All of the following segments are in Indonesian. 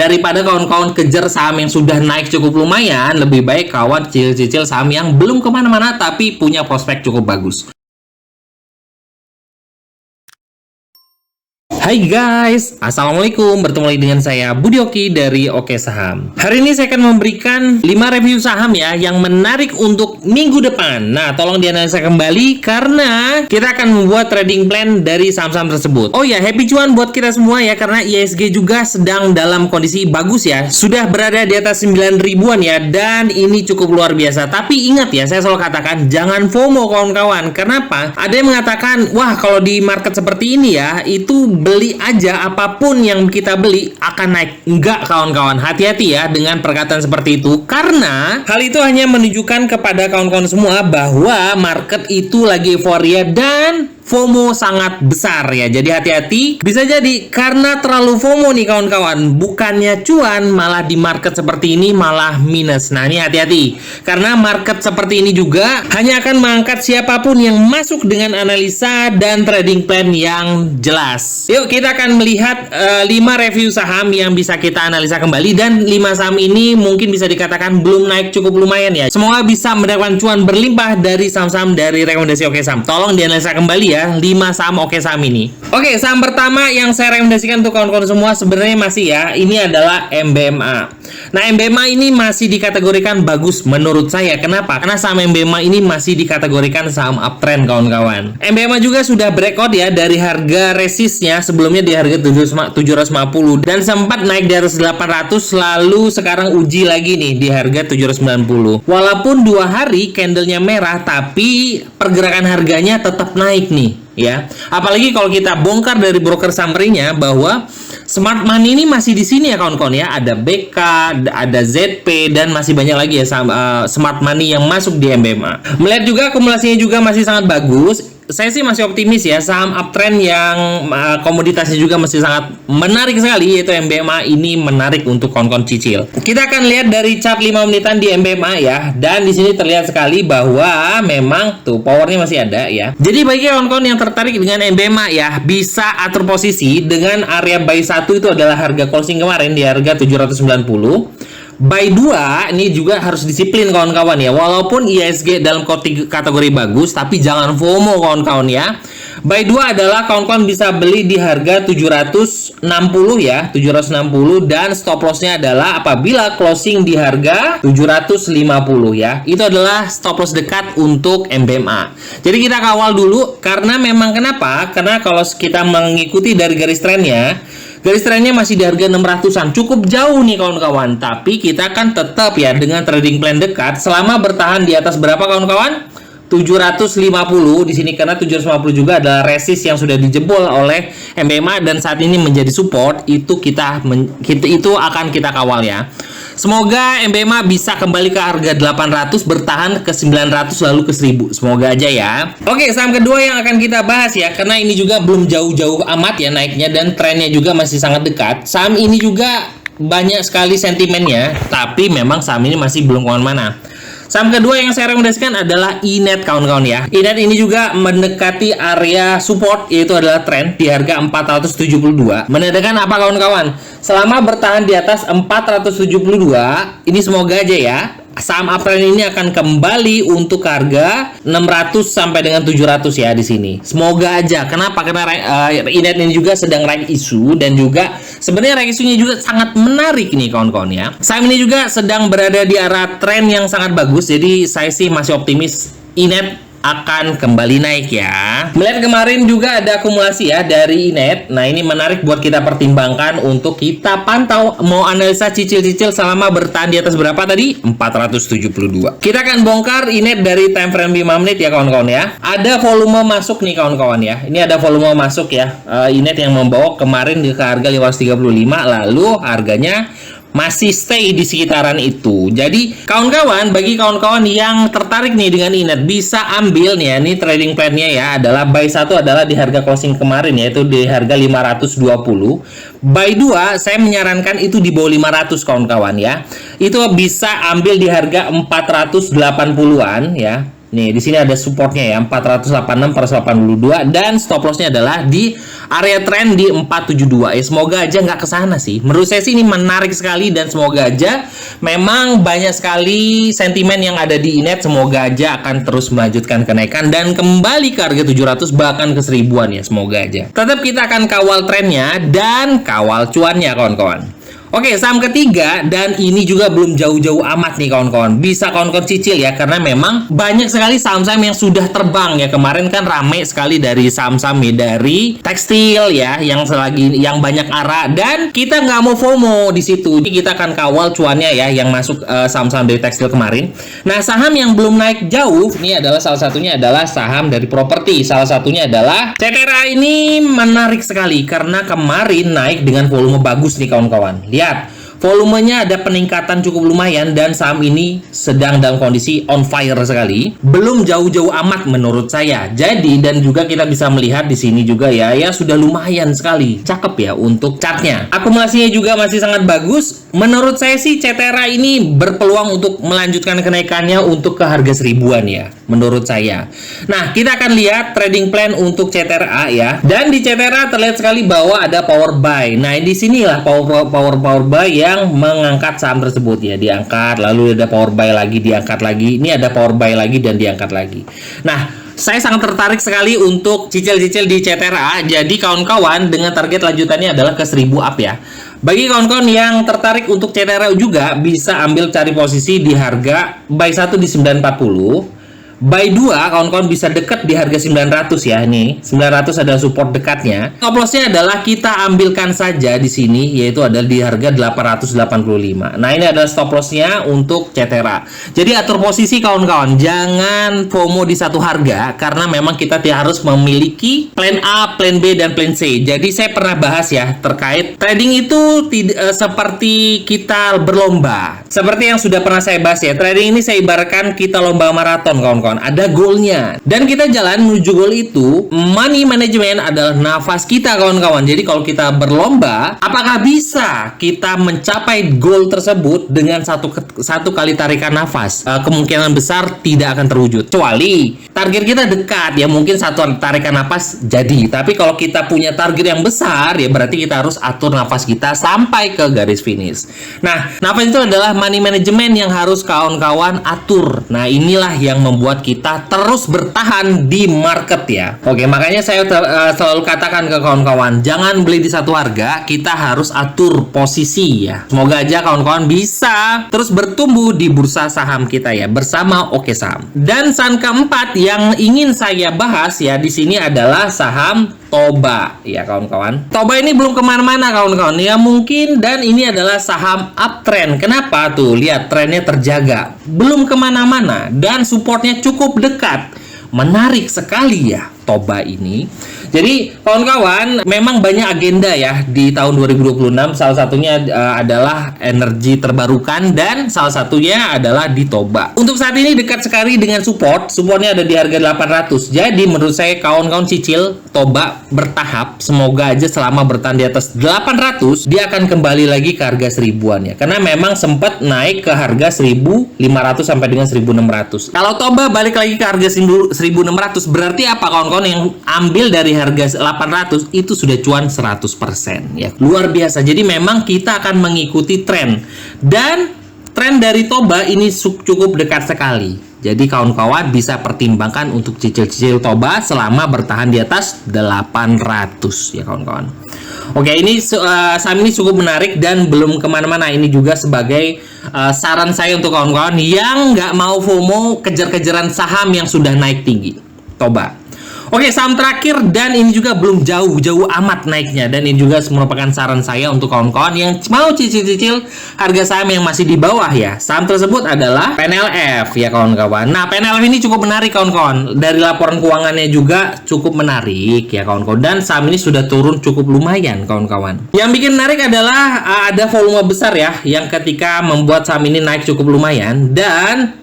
Daripada kawan-kawan kejar saham yang sudah naik cukup lumayan, lebih baik kawan cicil-cicil saham yang belum kemana-mana tapi punya prospek cukup bagus. Hai guys, assalamualaikum. Bertemu lagi dengan saya Budi Oki dari Oke Saham. Hari ini saya akan memberikan 5 review saham ya yang menarik untuk minggu depan. Nah, tolong dianalisa kembali karena kita akan membuat trading plan dari saham-saham tersebut. Oh ya, happy cuan buat kita semua ya karena IHSG juga sedang dalam kondisi bagus ya. Sudah berada di atas 9 ribuan ya dan ini cukup luar biasa. Tapi ingat ya, saya selalu katakan jangan FOMO kawan-kawan. Kenapa? Ada yang mengatakan, wah kalau di market seperti ini ya, itu beli aja, apapun yang kita beli akan naik. Enggak kawan-kawan, hati-hati ya dengan perkataan seperti itu karena hal itu hanya menunjukkan kepada kawan-kawan semua bahwa market itu lagi euforia dan FOMO sangat besar ya. Jadi hati-hati, bisa jadi karena terlalu FOMO nih kawan-kawan, bukannya cuan malah di market seperti ini malah minus. Nah ini hati-hati karena market seperti ini juga hanya akan mengangkat siapapun yang masuk dengan analisa dan trading plan yang jelas. Yuk kita akan melihat 5 review saham yang bisa kita analisa kembali dan 5 saham ini mungkin bisa dikatakan belum naik cukup lumayan ya. Semoga bisa mendapatkan cuan berlimpah dari saham-saham dari rekomendasi Oke Saham. Tolong dianalisa kembali ya 5 saham Oke Saham ini. Oke, saham pertama yang saya rekomendasikan untuk kawan-kawan semua sebenarnya masih ya, ini adalah MBMA. Nah, MBMA ini masih dikategorikan bagus menurut saya. Kenapa? Karena saham MBMA ini masih dikategorikan saham uptrend kawan-kawan. MBMA juga sudah breakout ya dari harga resistnya sebelumnya di harga 750 dan sempat naik di atas 800 lalu sekarang uji lagi nih di harga 790. Walaupun 2 hari candlenya merah tapi pergerakan harganya tetap naik nih ya. Apalagi kalau kita bongkar dari broker summary-nya bahwa smart money ini masih di sini ya kawan-kawan ya. Ada BK, ada ZP dan masih banyak lagi ya smart money yang masuk di MBMA. Melihat juga akumulasinya juga masih sangat bagus. Saya sih masih optimis ya, saham uptrend yang komoditasnya juga masih sangat menarik sekali, yaitu MBMA ini menarik untuk kawan-kawan cicil. Kita akan lihat dari chart 5 menitan di MBMA ya, dan di sini terlihat sekali bahwa memang tuh powernya masih ada ya. Jadi bagi kawan-kawan yang tertarik dengan MBMA ya, bisa atur posisi dengan area buy 1 itu adalah harga closing kemarin di harga 790. Buy 2 ini juga harus disiplin kawan-kawan ya. Walaupun IHSG dalam kategori bagus, tapi jangan FOMO kawan-kawan ya. Buy 2 adalah kawan-kawan bisa beli di harga 760 ya, 760 dan stop lossnya adalah apabila closing di harga 750 ya. Itu adalah stop loss dekat untuk MBMA. Jadi kita kawal dulu karena memang kenapa? Karena kalau kita mengikuti dari garis trennya, garis trennya masih di harga 600-an. Cukup jauh nih kawan-kawan. Tapi kita kan tetap ya dengan trading plan dekat selama bertahan di atas berapa kawan-kawan? 750 di sini karena 750 juga adalah resist yang sudah dijebol oleh MBMA dan saat ini menjadi support. Itu itu akan kita kawal ya. Semoga MBMA bisa kembali ke harga 800, bertahan ke 900 lalu ke 1000. Semoga aja ya. Oke, saham kedua yang akan kita bahas ya, karena ini juga belum jauh-jauh amat ya naiknya dan trennya juga masih sangat dekat. Saham ini juga banyak sekali sentimennya, tapi memang saham ini masih belum kemana-mana. Saham kedua yang saya rekomendasikan adalah INET kawan-kawan ya. INET ini juga mendekati area support, yaitu adalah trend di harga 472. Menandakan apa kawan-kawan? Selama bertahan di atas 472, ini semoga aja ya, saham uptrend ini akan kembali untuk harga 600 sampai dengan 700 ya di sini. Semoga aja. Kenapa? Karena INET ini juga sedang rank isu dan juga sebenarnya rank isunya juga sangat menarik nih kawan-kawan ya. Saham ini juga sedang berada di arah tren yang sangat bagus. Jadi saya sih masih optimis INET akan kembali naik ya. Melihat kemarin juga ada akumulasi ya dari INET. Nah ini menarik buat kita pertimbangkan untuk kita pantau. Mau analisa cicil-cicil selama bertahan di atas berapa tadi? 472. Kita akan bongkar INET dari time frame 5 menit ya kawan-kawan ya. Ada volume masuk nih kawan-kawan ya. Ini ada volume masuk ya. INET yang membawa kemarin ke harga 535 lalu harganya masih stay di sekitaran itu. Jadi kawan-kawan, bagi kawan-kawan yang tertarik nih dengan INET bisa ambil nih ya, ini trading plan-nya ya adalah buy 1 adalah di harga closing kemarin yaitu di harga 520. Buy 2 saya menyarankan itu di bawah 500 kawan-kawan ya. Itu bisa ambil di harga 480-an ya. Nih, di sini ada supportnya ya, 486 per 82, dan stop lossnya adalah di area trend di 472. Ya, semoga aja nggak kesana sih. Menurut saya sih ini menarik sekali, dan semoga aja memang banyak sekali sentimen yang ada di INET. Semoga aja akan terus melanjutkan kenaikan dan kembali ke harga 700 bahkan ke 1000-an ya, semoga aja. Tetap kita akan kawal trennya dan kawal cuannya, kawan-kawan. Oke, saham ketiga, dan ini juga belum jauh-jauh amat nih kawan-kawan. Bisa kawan-kawan cicil ya, karena memang banyak sekali saham-saham yang sudah terbang ya. Kemarin kan rame sekali dari saham-saham dari tekstil ya, yang banyak arah, dan kita nggak mau FOMO di situ. Jadi kita akan kawal cuannya ya, yang masuk saham-saham dari tekstil kemarin. Nah, saham yang belum naik jauh, ini adalah salah satunya adalah saham dari properti. Salah satunya adalah CTRA. Ini menarik sekali karena kemarin naik dengan volume bagus nih kawan-kawan. Lihat, volumenya ada peningkatan cukup lumayan, dan saham ini sedang dalam kondisi on fire sekali. Belum jauh-jauh amat menurut saya. Jadi, dan juga kita bisa melihat di sini juga ya sudah lumayan sekali. Cakep ya untuk chartnya. Akumulasinya juga masih sangat bagus. Menurut saya sih CTRA ini berpeluang untuk melanjutkan kenaikannya untuk ke harga 1000-an ya, menurut saya. Nah, kita akan lihat trading plan untuk CTRA ya. Dan di CTRA terlihat sekali bahwa ada power buy. Nah, di sinilah power buy yang mengangkat saham tersebut ya, diangkat, lalu ada power buy lagi, diangkat lagi. Ini ada power buy lagi dan diangkat lagi. Nah, saya sangat tertarik sekali untuk cicil-cicil di CTRA. Jadi kawan-kawan, dengan target lanjutannya adalah ke 1000 up ya. Bagi kawan-kawan yang tertarik untuk CTRA juga bisa ambil cari posisi di harga buy 1 di 940. Buy 2 kawan-kawan bisa dekat di harga 900 ya. Nih, 900 adalah support dekatnya. Stop lossnya adalah kita ambilkan saja di sini, yaitu adalah di harga 885. Nah, ini adalah stop lossnya untuk CTRA. Jadi atur posisi kawan-kawan, jangan FOMO di satu harga, karena memang kita harus memiliki plan A, plan B, dan plan C. Jadi saya pernah bahas ya terkait trading itu seperti kita berlomba. Seperti yang sudah pernah saya bahas ya, trading ini saya ibaratkan kita lomba maraton kawan-kawan. Ada goalnya, dan kita jalan menuju goal itu. Money management adalah nafas kita kawan-kawan. Jadi kalau kita berlomba, apakah bisa kita mencapai goal tersebut dengan satu kali tarikan nafas? Kemungkinan besar tidak akan terwujud, kecuali target kita dekat ya, mungkin satu tarikan nafas jadi. Tapi kalau kita punya target yang besar ya, berarti kita harus atur nafas kita sampai ke garis finish. Nah, nafas itu adalah money management yang harus kawan-kawan atur. Nah, inilah yang membuat kita terus bertahan di market ya. Oke, makanya saya selalu katakan ke kawan-kawan, jangan beli di satu harga, kita harus atur posisi ya. Semoga aja kawan-kawan bisa terus bertumbuh di bursa saham kita ya, bersama Oke Saham. Dan saham keempat yang ingin saya bahas ya di sini adalah saham Toba ya kawan-kawan. Toba ini belum kemana-mana kawan-kawan ya, mungkin, dan ini adalah saham uptrend. Kenapa tuh? Lihat trennya terjaga, belum kemana-mana, dan supportnya cukup dekat. Menarik sekali ya Toba ini. Jadi kawan-kawan, memang banyak agenda ya di tahun 2026. Salah satunya adalah energi terbarukan, dan salah satunya adalah di Toba. Untuk saat ini dekat sekali dengan supportnya ada di harga 800. Jadi menurut saya kawan-kawan cicil Toba bertahap. Semoga aja selama bertahan di atas 800 dia akan kembali lagi ke harga 1000-an ya. Karena memang sempat naik ke harga 1500 sampai dengan 1600. Kalau Toba balik lagi ke harga 1600, berarti apa kawan-kawan? Yang ambil dari harga 800 itu sudah cuan 100% ya. Luar biasa. Jadi memang kita akan mengikuti tren, dan tren dari Toba ini cukup dekat sekali. Jadi kawan-kawan bisa pertimbangkan untuk cicil-cicil Toba selama bertahan di atas 800 ya kawan-kawan. Oke, ini saham ini cukup menarik dan belum kemana-mana. Ini juga sebagai saran saya untuk kawan-kawan yang nggak mau FOMO kejar-kejaran saham yang sudah naik tinggi. Toba. Oke, saham terakhir, dan ini juga belum jauh-jauh amat naiknya, dan ini juga merupakan saran saya untuk kawan-kawan yang mau cicil-cicil harga saham yang masih di bawah ya. Saham tersebut adalah PNLF ya kawan-kawan. Nah, PNLF ini cukup menarik kawan-kawan. Dari laporan keuangannya juga cukup menarik ya kawan-kawan, dan saham ini sudah turun cukup lumayan kawan-kawan. Yang bikin menarik adalah ada volume besar ya, yang ketika membuat saham ini naik cukup lumayan, dan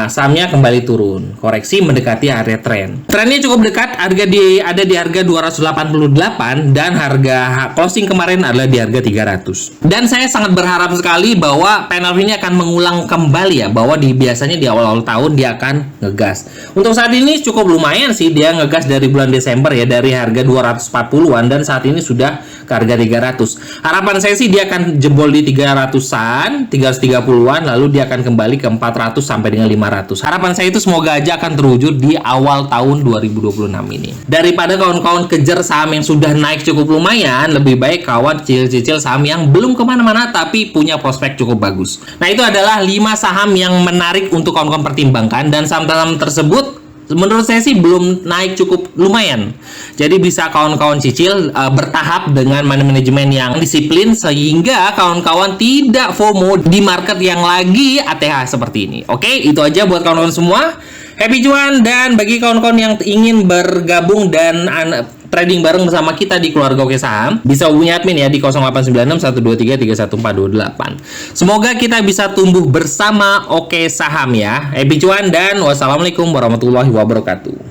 sahamnya kembali turun, koreksi mendekati area tren. Trennya cukup dekat, ada di harga 288 dan harga closing kemarin adalah di harga 300. Dan saya sangat berharap sekali bahwa panel ini akan mengulang kembali ya, bahwa biasanya di awal-awal tahun dia akan ngegas. Untuk saat ini cukup lumayan sih dia ngegas dari bulan Desember ya, dari harga 240-an dan saat ini sudah ke harga 300. Harapan saya sih dia akan jebol di 300-an, 330-an, lalu dia akan kembali ke 400 sampai dengan 500. Harapan saya itu semoga aja akan terwujud di awal tahun 2026 ini. Daripada kawan-kawan kejar saham yang sudah naik cukup lumayan, lebih baik kawan cicil-cicil saham yang belum kemana-mana tapi punya prospek cukup bagus. Nah, itu adalah 5 saham yang menarik untuk kawan-kawan pertimbangkan, dan saham-saham tersebut menurut saya sih belum naik cukup lumayan. Jadi bisa kawan-kawan cicil bertahap dengan manajemen yang disiplin sehingga kawan-kawan tidak FOMO di market yang lagi ATH seperti ini. Oke, itu aja buat kawan-kawan semua. Happy cuan, dan bagi kawan-kawan yang ingin bergabung dan trading bareng bersama kita di keluarga Oke Saham, bisa hubungi admin ya di 0896 123 3148. Semoga kita bisa tumbuh bersama Oke Saham ya. Happy cuan dan wassalamualaikum warahmatullahi wabarakatuh.